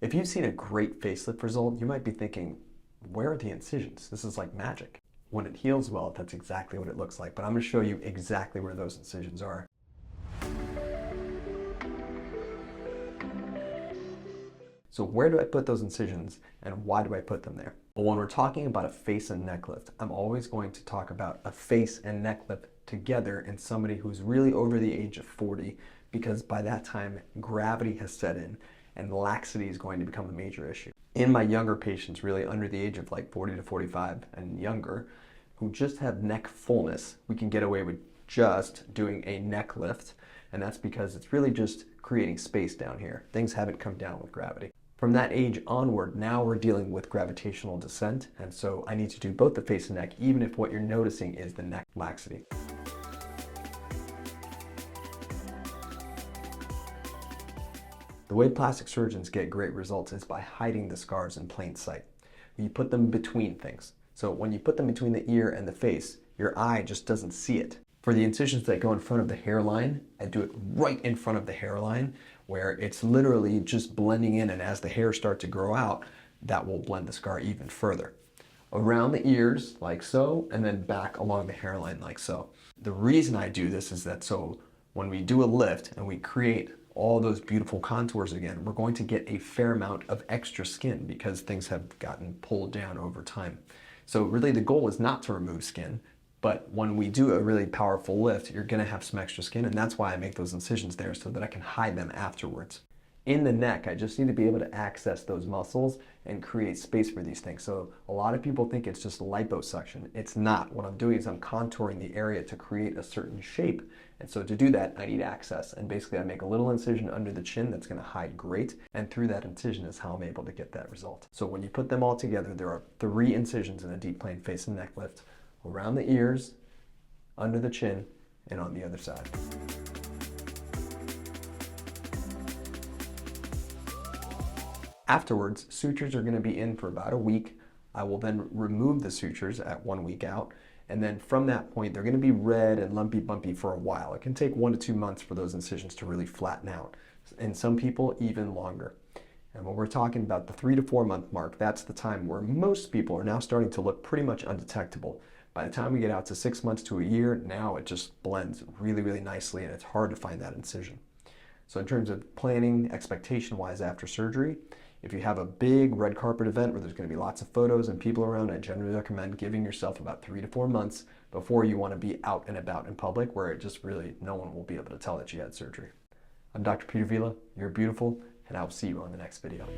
If you've seen a great facelift result, you might be thinking, where are the incisions? This is like magic. When it heals well, that's exactly what it looks like, but I'm going to show you exactly where those incisions are. So where do I put those incisions and why do I put them there? Well, when we're talking about a face and neck lift, I'm always going to talk about a face and neck lift together in somebody who's really over the age of 40, because by that time gravity has set in and laxity is going to become a major issue. In my younger patients, really under the age of like 40 to 45 and younger, who just have neck fullness, we can get away with just doing a neck lift, and that's because it's really just creating space down here. Things haven't come down with gravity. From that age onward, now we're dealing with gravitational descent, and so I need to do both the face and neck, even if what you're noticing is the neck laxity. The way plastic surgeons get great results is by hiding the scars in plain sight. You put them between things. So when you put them between the ear and the face, your eye just doesn't see it. For the incisions that go in front of the hairline, I do it right in front of the hairline, where it's literally just blending in, and as the hairs start to grow out, that will blend the scar even further. Around the ears, like so, and then back along the hairline, like so. The reason I do this is that so when we do a lift and we create all those beautiful contours again, we're going to get a fair amount of extra skin because things have gotten pulled down over time. So really the goal is not to remove skin, but when we do a really powerful lift, you're gonna have some extra skin, and that's why I make those incisions there so that I can hide them afterwards. In the neck, I just need to be able to access those muscles and create space for these things. So a lot of people think it's just liposuction. It's not. What I'm doing is I'm contouring the area to create a certain shape. And so to do that, I need access. And basically I make a little incision under the chin that's gonna hide great. And through that incision is how I'm able to get that result. So when you put them all together, there are 3 incisions in a deep plane face and neck lift: around the ears, under the chin, and on the other side. Afterwards, sutures are going to be in for about a week. I will then remove the sutures at 1 week out, and then from that point, they're going to be red and lumpy bumpy for a while. It can take 1 to 2 months for those incisions to really flatten out, and some people even longer. And when we're talking about the 3 to 4 month mark, that's the time where most people are now starting to look pretty much undetectable. By the time we get out to 6 months to a year, now it just blends really, really nicely, and it's hard to find that incision. So in terms of planning expectation-wise after surgery, if you have a big red carpet event where there's going to be lots of photos and people around, I generally recommend giving yourself about 3 to 4 months before you want to be out and about in public, where it just really, no one will be able to tell that you had surgery. I'm Dr. Peter Vila, you're beautiful, and I will see you on the next video.